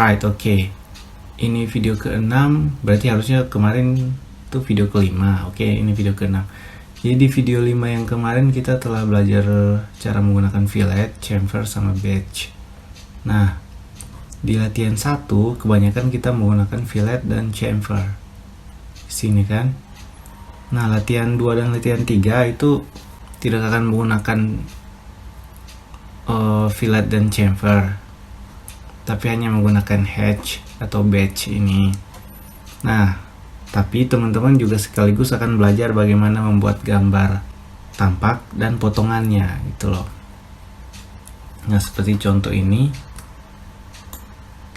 Alright, oke. Ini video ke-6, berarti harusnya kemarin tuh video ke-5. Oke, ini video ke-6. Jadi di video 5 yang kemarin kita telah belajar cara menggunakan fillet, chamfer, sama batch. Nah, di latihan 1 kebanyakan kita menggunakan fillet dan chamfer. Sini kan. Nah, latihan 2 dan latihan 3 itu tidak akan menggunakan fillet dan chamfer, tapi hanya menggunakan hatch atau batch ini. Nah, tapi teman-teman juga sekaligus akan belajar bagaimana membuat gambar tampak dan potongannya gitu loh. Nah, seperti contoh ini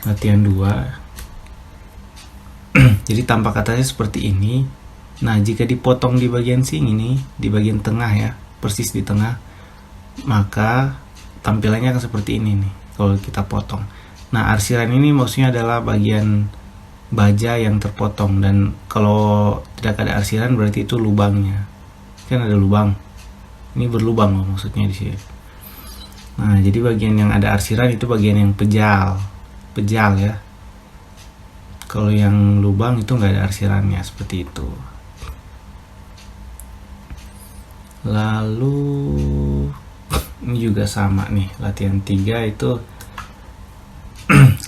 latihan 2. Jadi tampak atasnya seperti ini. Nah, jika dipotong di bagian sini nih, di bagian tengah ya, persis di tengah, maka tampilannya akan seperti ini nih kalau kita potong. Nah, arsiran ini maksudnya adalah bagian baja yang terpotong, dan kalau tidak ada arsiran berarti itu lubangnya. Kan ada lubang. Ini berlubang loh maksudnya di sini. Nah, jadi bagian yang ada arsiran itu bagian yang pejal ya. Kalau yang lubang itu nggak ada arsirannya, seperti itu. Lalu ini juga sama nih, latihan 3 itu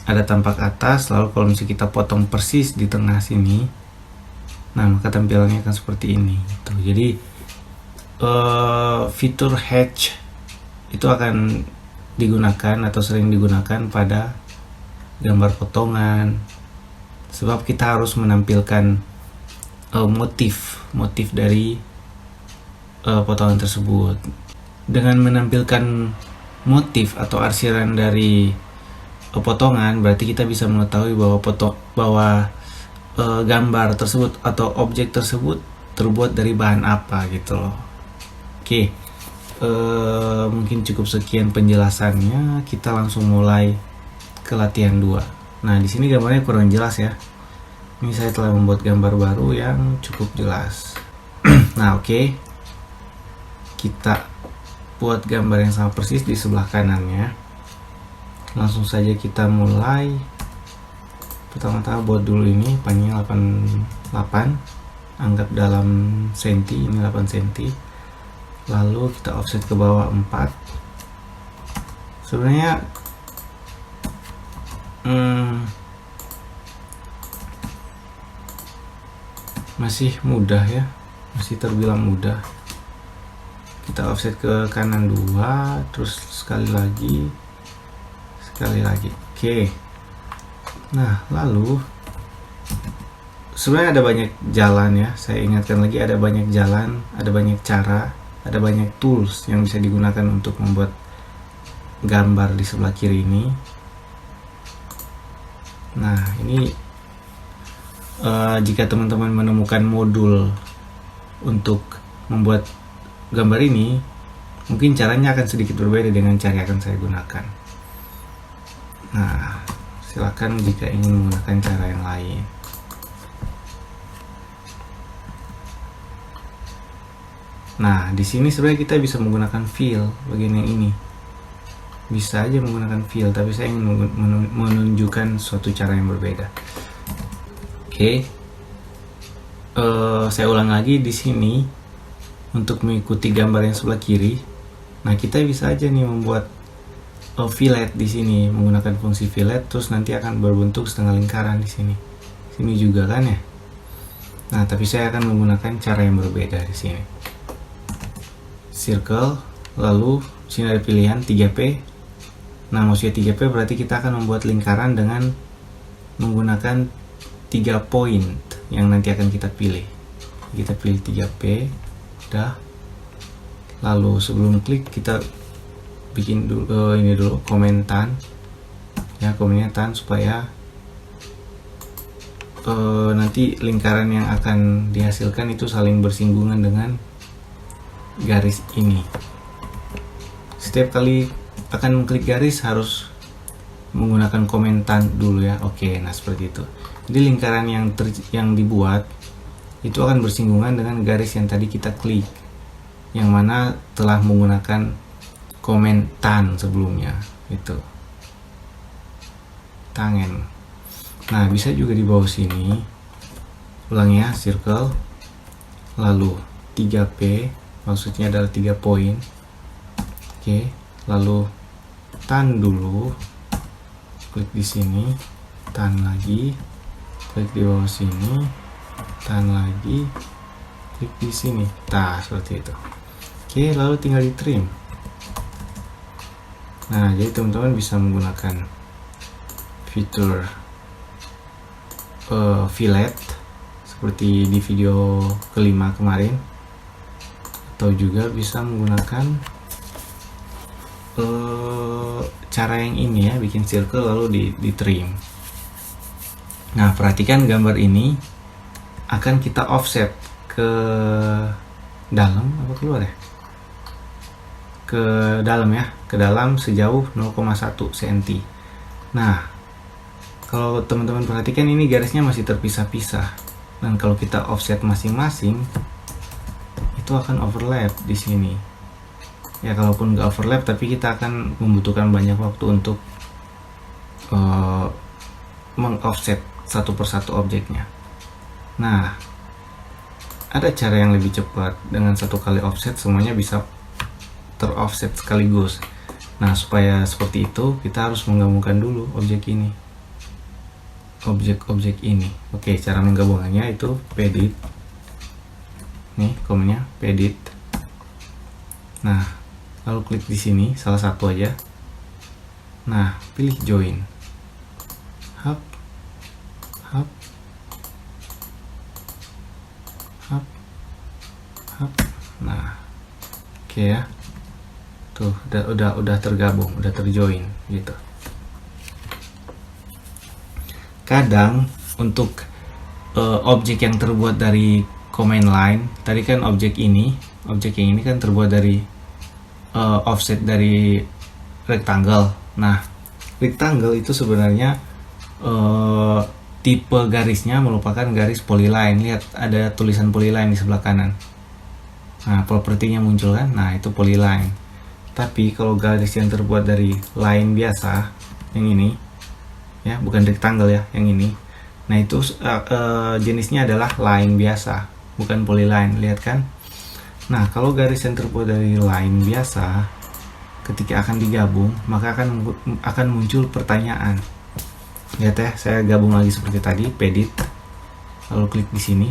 ada tampak atas, lalu kalau misalnya kita potong persis di tengah sini, nah maka tampilannya akan seperti ini gitu. Jadi fitur hatch itu akan digunakan atau sering digunakan pada gambar potongan, sebab kita harus menampilkan motif dari potongan tersebut. Dengan menampilkan motif atau arsiran dari potongan, berarti kita bisa mengetahui bahwa gambar tersebut atau objek tersebut terbuat dari bahan apa gitu loh. Oke, mungkin cukup sekian penjelasannya. Kita langsung mulai ke latihan 2. Nah, di sini gambarnya kurang jelas ya. Ini saya telah membuat gambar baru yang cukup jelas. Nah, oke. Kita buat gambar yang sama persis di sebelah kanannya. Langsung saja kita mulai. Pertama-tama buat dulu ini panjangnya 8, anggap dalam senti, ini 8 senti. Lalu kita offset ke bawah 4. Sebenarnya masih mudah ya, masih terbilang mudah. Kita offset ke kanan 2, terus sekali lagi. Oke. Nah, lalu sebenarnya ada banyak jalan ya. Saya ingatkan lagi, ada banyak jalan, ada banyak cara, ada banyak tools yang bisa digunakan untuk membuat gambar di sebelah kiri ini. Nah, ini jika teman-teman menemukan modul untuk membuat gambar ini, mungkin caranya akan sedikit berbeda dengan cara yang akan saya gunakan. Nah, silakan jika ingin menggunakan cara yang lain. Nah, di sini sebenarnya kita bisa menggunakan fill bagian yang ini. Bisa aja menggunakan fill, tapi saya ingin menunjukkan suatu cara yang berbeda. Oke. Saya ulang lagi di sini. Untuk mengikuti gambar yang sebelah kiri, nah kita bisa aja nih membuat fillet di sini menggunakan fungsi fillet, terus nanti akan berbentuk setengah lingkaran di sini. Sini juga kan ya. Nah, tapi saya akan menggunakan cara yang berbeda di sini. Circle, lalu sini ada pilihan 3P. Nah, maksudnya 3P berarti kita akan membuat lingkaran dengan menggunakan 3 poin yang nanti akan kita pilih. Kita pilih 3P. Udah. Lalu sebelum klik kita bikin dulu ini dulu komentan ya, komennya tan supaya nanti lingkaran yang akan dihasilkan itu saling bersinggungan dengan garis ini. Setiap kali akan mengklik garis harus menggunakan komentan dulu ya. Oke, nah seperti itu. Jadi lingkaran yang dibuat itu akan bersinggungan dengan garis yang tadi kita klik, yang mana telah menggunakan komentan sebelumnya itu. tangen. Nah, bisa juga di bawah sini. Ulang ya, circle. Lalu 3P, maksudnya adalah 3 poin. Oke, lalu tahan dulu. Klik di sini, tahan lagi. Klik di bawah sini, tahan lagi. Klik di sini. Nah, seperti itu. Oke, lalu tinggal di trim. Nah, jadi teman-teman bisa menggunakan fitur fillet seperti di video kelima kemarin, atau juga bisa menggunakan cara yang ini ya, bikin circle lalu di trim. Nah, perhatikan gambar ini akan kita offset ke dalam apa keluar ya, ke dalam ya, ke dalam sejauh 0,1 cm. Nah, kalau teman-teman perhatikan ini garisnya masih terpisah-pisah, dan kalau kita offset masing-masing itu akan overlap di sini ya. Kalaupun nggak overlap, tapi kita akan membutuhkan banyak waktu untuk mengoffset satu persatu objeknya. Nah, ada cara yang lebih cepat. Dengan satu kali offset semuanya bisa teroffset sekaligus. Nah, supaya seperti itu kita harus menggabungkan dulu objek ini, objek ini. Oke, cara menggabungkannya itu pedit. Nih komennya pedit. Nah, lalu klik di sini salah satu aja. Nah, pilih join. Hap, hap, hap, hap. Nah, oke ya. Tuh, udah tergabung, udah terjoin gitu. Kadang untuk objek yang terbuat dari command line, tadi kan objek yang ini kan terbuat dari offset dari rectangle. Nah, rectangle itu sebenarnya tipe garisnya merupakan garis polyline. Lihat ada tulisan polyline di sebelah kanan. Nah, propertinya muncul kan? Nah, itu polyline. Tapi kalau garis yang terbuat dari line biasa, yang ini ya, bukan rectangle ya, yang ini. Nah, itu jenisnya adalah line biasa, bukan polyline. Lihat kan? Nah, kalau garis yang terbuat dari line biasa, ketika akan digabung, maka akan muncul pertanyaan. Lihat ya, saya gabung lagi seperti tadi, pedit. Lalu klik di sini,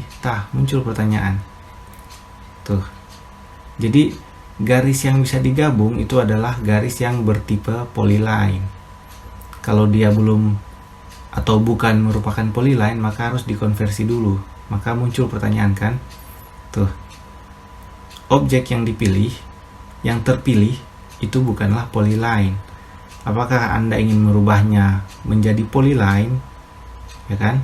muncul pertanyaan. Tuh. Jadi garis yang bisa digabung itu adalah garis yang bertipe polyline. Kalau dia belum atau bukan merupakan polyline, maka harus dikonversi dulu. Maka muncul pertanyaan kan? Tuh. Objek yang dipilih, yang terpilih itu bukanlah polyline. Apakah Anda ingin merubahnya menjadi polyline? Ya kan?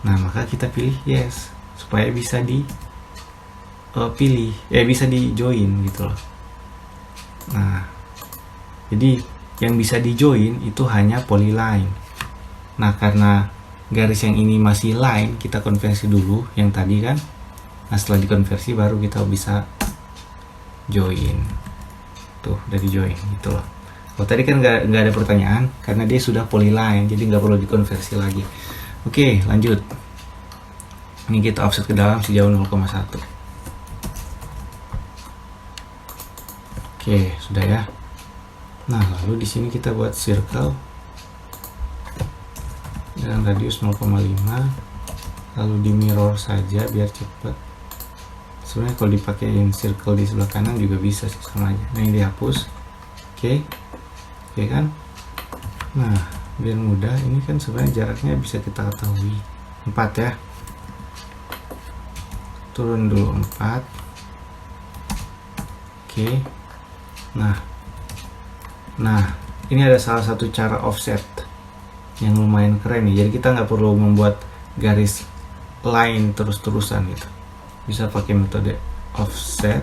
Nah, maka kita pilih yes supaya bisa bisa di join gitu loh. Nah, jadi yang bisa di join itu hanya polyline. Nah, karena garis yang ini masih line, kita konversi dulu yang tadi kan. Nah, setelah dikonversi baru kita bisa join. Tuh, udah di join gitu loh. Kalau tadi kan nggak ada pertanyaan karena dia sudah polyline, jadi nggak perlu dikonversi lagi. Oke, lanjut. Ini kita offset ke dalam sejauh 0,1. Oke, sudah ya. Nah, lalu di sini kita buat circle dengan radius 0,5, lalu di mirror saja biar cepat. Sebenarnya kalau dipakein circle di sebelah kanan juga bisa sih, sama aja. Nah, ini dihapus. Oke kan? Nah, biar mudah, ini kan sebenarnya jaraknya bisa kita ketahui 4 ya. Turun dulu 4. Oke. Nah, ini ada salah satu cara offset yang lumayan keren nih. Jadi kita nggak perlu membuat garis line terus-terusan gitu. Bisa pakai metode offset.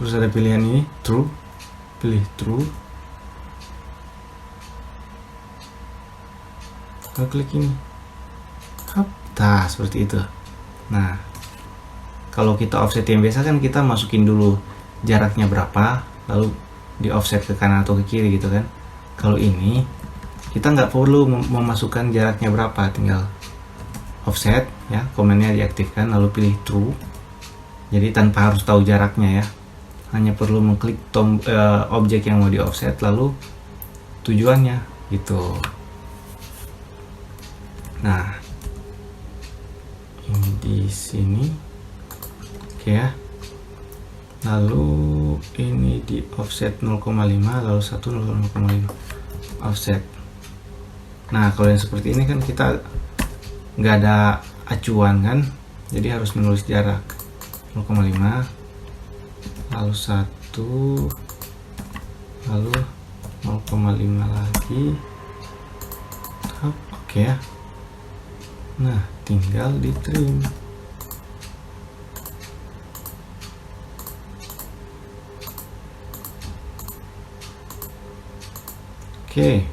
Terus ada pilihan ini, true. Pilih true. Lalu klik ini. Seperti itu. Nah, kalau kita offset yang biasa kan kita masukin dulu jaraknya berapa, lalu di offset ke kanan atau ke kiri gitu kan. Kalau ini kita nggak perlu memasukkan jaraknya berapa, tinggal offset ya, komennya diaktifkan lalu pilih true. Jadi tanpa harus tahu jaraknya ya, hanya perlu mengklik objek yang mau di offset lalu tujuannya gitu. Nah, ini di sini, oke ya. Lalu ini di offset 0,5 lalu 1 0,5 offset. Nah, kalau yang seperti ini kan kita nggak ada acuan kan, jadi harus menulis jarak 0,5 lalu 1 lalu 0,5 lagi. Oke ya. Nah, tinggal di trim. Oke.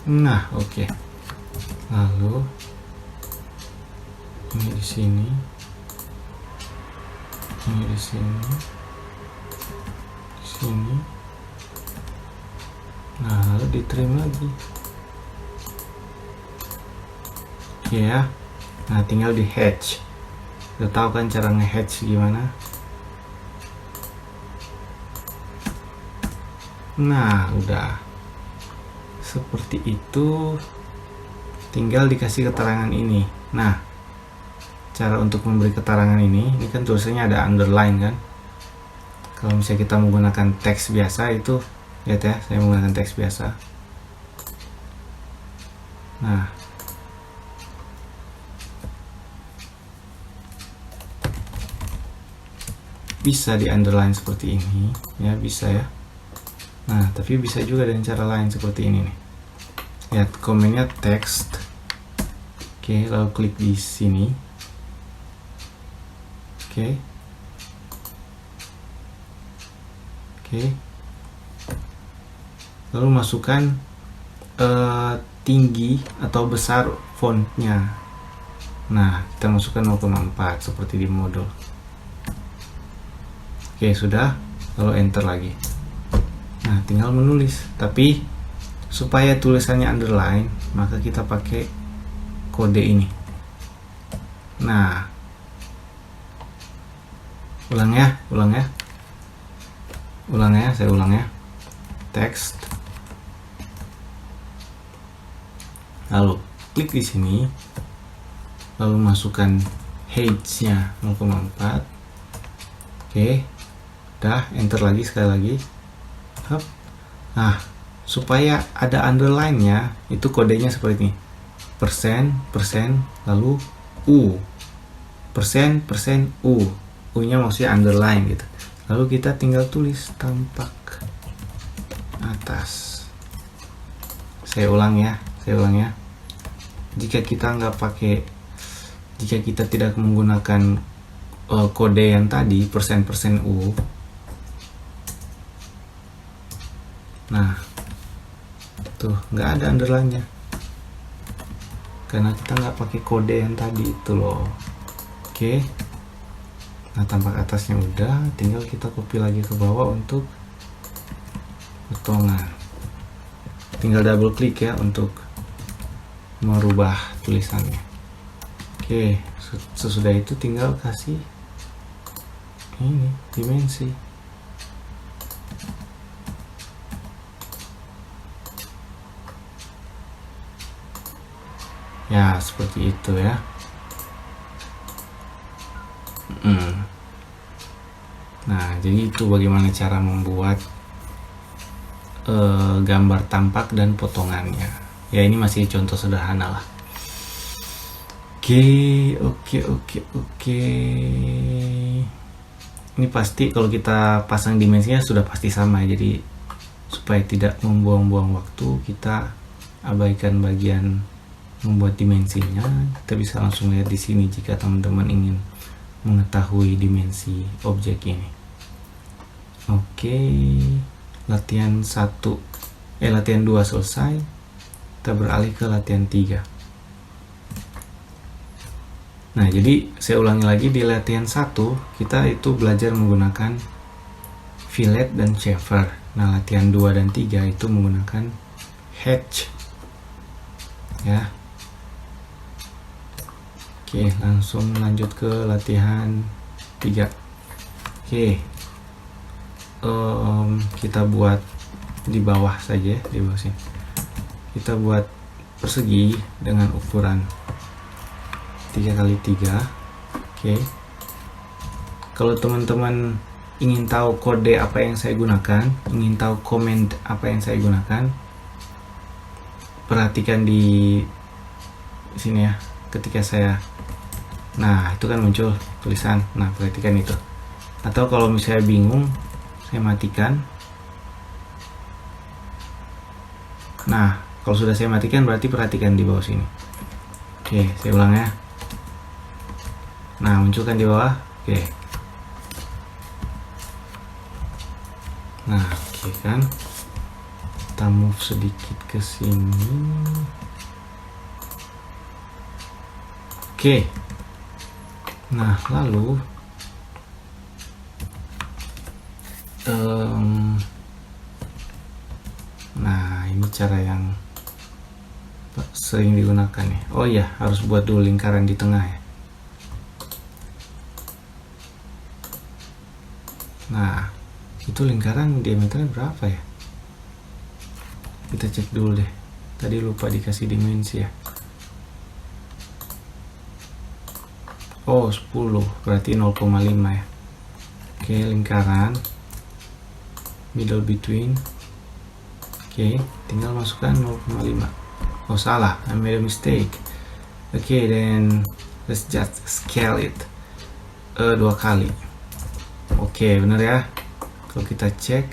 Nah, oke. Lalu ini di sini. Ini di sini. Di sini. Nah, lalu di trim lagi. Oke ya. Nah, tinggal di hatch. Udah tahu kan cara nge-hatch gimana? Nah, udah seperti itu. Tinggal dikasih keterangan ini. Nah, cara untuk memberi keterangan ini kan tulisannya ada underline kan. Kalau misalnya kita menggunakan teks biasa itu, lihat ya, saya menggunakan teks biasa. Nah, bisa di underline seperti ini ya, bisa ya. Nah, tapi bisa juga dengan cara lain seperti ini nih. Lihat komennya text. Oke, lalu klik di sini. Oke. Lalu masukkan tinggi atau besar fontnya. Nah, kita masukkan 0,4 seperti di modul. Oke, sudah. Lalu enter lagi. Nah, tinggal menulis. Tapi supaya tulisannya underline, maka kita pakai kode ini. Nah, ulang ya, saya ulang ya. Text. Lalu klik di sini. Lalu masukkan height-nya 0,4. Oke. Udah, enter lagi sekali lagi. Nah, supaya ada underline-nya, itu kodenya seperti ini. Persen, lalu U. Persen, U. U-nya maksudnya underline gitu. Lalu kita tinggal tulis tampak atas. Saya ulang ya. Jika kita tidak menggunakan kode yang tadi, persen U. Nah, tuh nggak ada underline-nya karena kita nggak pakai kode yang tadi itu loh. Oke. Nah, tampak atasnya udah, tinggal kita copy lagi ke bawah untuk potongan. Tinggal double klik ya untuk merubah tulisannya. Oke, sesudah itu tinggal kasih ini dimensi. Ya, seperti itu ya. Nah, jadi itu bagaimana cara membuat gambar tampak dan potongannya. Ya, ini masih contoh sederhana lah. Oke. Ini pasti kalau kita pasang dimensinya sudah pasti sama, jadi supaya tidak membuang-buang waktu, kita abaikan bagian membuat dimensinya. Kita bisa langsung lihat di sini jika teman-teman ingin mengetahui dimensi objek ini. Oke, latihan 2 selesai. Kita beralih ke latihan 3. Nah, jadi saya ulangi lagi, di latihan 1 kita itu belajar menggunakan fillet dan chamfer. Nah, latihan 2 dan 3 itu menggunakan hatch ya. Oke, langsung lanjut ke latihan 3. Oke, kita buat di bawah saja, di bawah sini kita buat persegi dengan ukuran 3x3. Oke, kalau teman-teman ingin tahu kode apa yang saya gunakan, ingin tahu komen apa yang saya gunakan, perhatikan di sini ya. Ketika saya, nah itu kan muncul tulisan, nah perhatikan itu. Atau kalau misalnya bingung, saya matikan. Nah kalau sudah saya matikan berarti perhatikan di bawah sini. Oke, saya ulang ya. Nah munculkan di bawah. Oke, nah oke kan, kita move sedikit ke sini. Oke, nah lalu nah ini cara yang sering digunakan nih. Oh iya, harus buat dulu lingkaran di tengah ya. Nah itu lingkaran diameternya berapa ya, kita cek dulu deh. Tadi lupa dikasih dimensi ya. Oh 10, berarti 0,5 ya. Oke, lingkaran middle between. Oke, tinggal masukkan 0,5. Oh salah, I made a mistake. Oke, then let's just scale it 2 kali. Oke, bener ya. Kalau kita cek,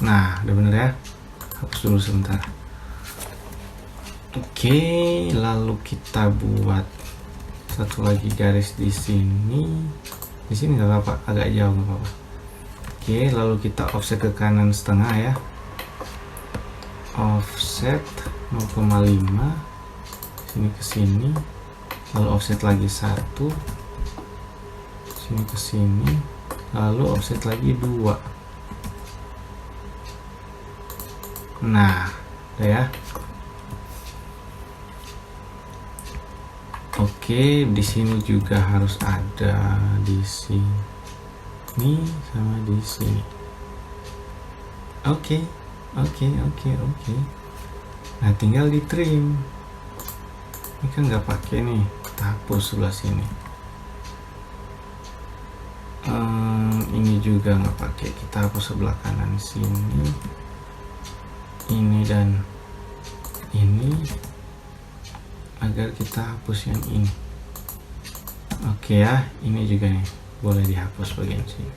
nah udah bener ya. Hapus dulu sebentar. Oke, lalu kita buat satu lagi garis di sini. Di sini nggak apa-apa, agak jauh nggak apa-apa. Oke, lalu kita offset ke kanan setengah ya. Offset 0,5 sini ke sini, lalu offset lagi 1 sini ke sini, lalu offset lagi 2. Nah, udah ya. Oke, di sini juga harus ada, di sini sama di sini. Oke. Nah, tinggal di trim. Ini kan nggak pakai nih, kita hapus sebelah sini. Ini juga nggak pakai, kita hapus sebelah kanan sini. Ini dan ini, agar kita hapus yang ini. Oke ya, ini juga nih boleh dihapus bagian sini.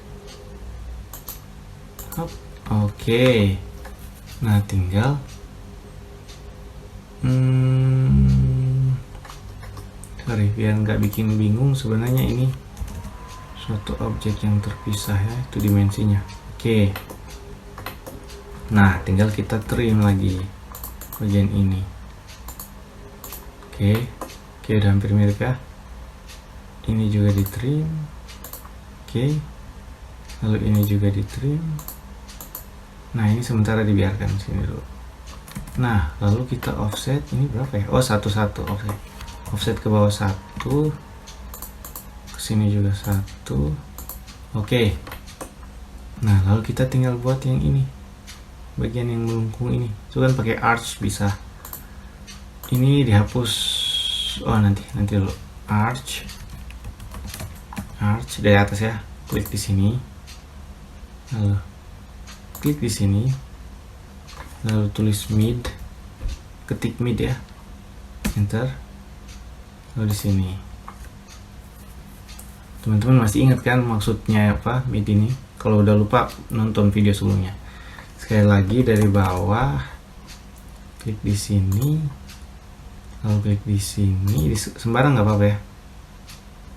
Hop. Oke, nah tinggal sorry, biar nggak bikin bingung, sebenarnya ini suatu objek yang terpisah ya, itu dimensinya. Oke, nah tinggal kita trim lagi bagian ini. Oke, udah hampir mirip ya. Ini juga di trim. Oke, lalu ini juga di trim. Nah ini sementara dibiarkan sini dulu. Nah lalu kita offset, ini berapa ya? Oh 1 offset. Offset ke bawah 1, ke sini juga 1. Oke. Nah lalu kita tinggal buat yang ini, bagian yang melengkung ini. Itu kan pakai arch bisa. Ini dihapus. Oh nanti dulu. Arch dari atas ya. Klik di sini. Lalu klik di sini. Lalu tulis mid. Ketik mid ya. Enter. Lalu di sini. Teman-teman masih ingat kan maksudnya apa mid ini? Kalau udah lupa, nonton video sebelumnya. Sekali lagi dari bawah. Klik di sini. Lalu klik di sini, sembarang nggak apa-apa ya.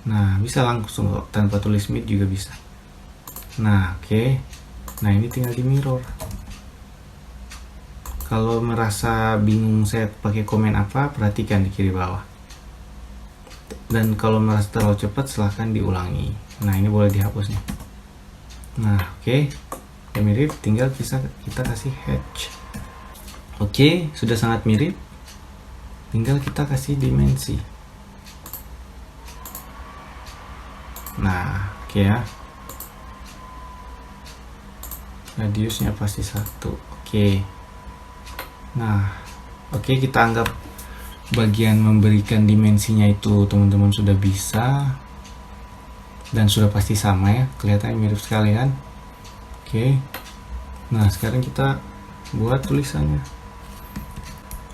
Nah bisa langsung kok, tanpa tulis mid juga bisa. Nah oke. Nah ini tinggal di mirror. Kalau merasa bingung saya pakai komen apa, perhatikan di kiri bawah. Dan kalau merasa terlalu cepat silahkan diulangi. Nah ini boleh dihapus nih. Nah oke. Udah mirip, tinggal kita kasih hatch. Oke, sudah sangat mirip. Tinggal kita kasih dimensi. Nah, oke ya. Radiusnya pasti 1. Oke. Nah, oke, kita anggap bagian memberikan dimensinya itu teman-teman sudah bisa. Dan sudah pasti sama ya, kelihatannya mirip sekali kan. Oke. Nah, sekarang kita buat tulisannya.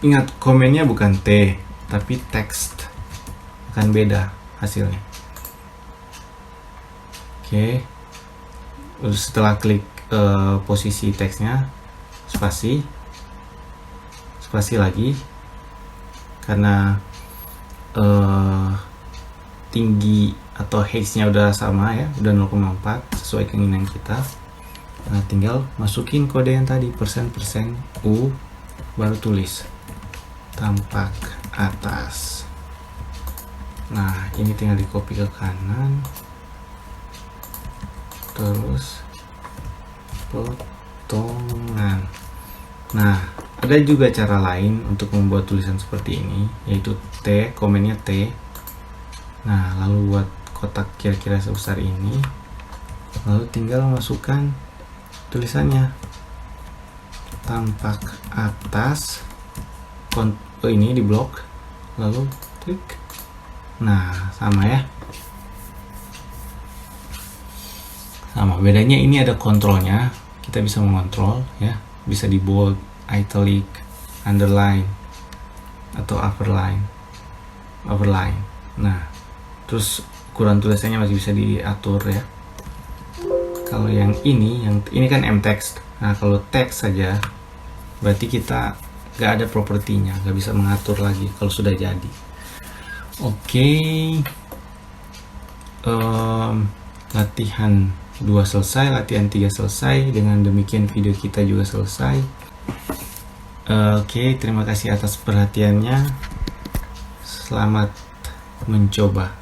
Ingat, komennya bukan T, tapi text. Akan beda hasilnya. Oke. Setelah klik posisi teksnya, spasi lagi, karena tinggi atau height-nya udah sama ya, udah 0,4 sesuai keinginan kita. Nah, tinggal masukin kode yang tadi, persen U, baru tulis tampak atas. Nah, ini tinggal di copy ke kanan, terus potongan. Nah, ada juga cara lain untuk membuat tulisan seperti ini, yaitu T, komennya T. Nah, lalu buat kotak kira-kira sebesar ini, lalu tinggal masukkan tulisannya tampak atas, ini di blok, lalu klik. Nah, sama ya. Sama, bedanya ini ada kontrolnya, kita bisa mengontrol ya, bisa di bold, italic, underline, atau overline. Nah, terus ukuran tulisannya masih bisa diatur ya. Kalau yang ini kan m-text. Nah, kalau teks saja, berarti kita nggak ada propertinya, nggak bisa mengatur lagi kalau sudah jadi. Oke. Latihan 2 selesai, latihan 3 selesai. Dengan demikian video kita juga selesai. Oke, terima kasih atas perhatiannya. Selamat mencoba.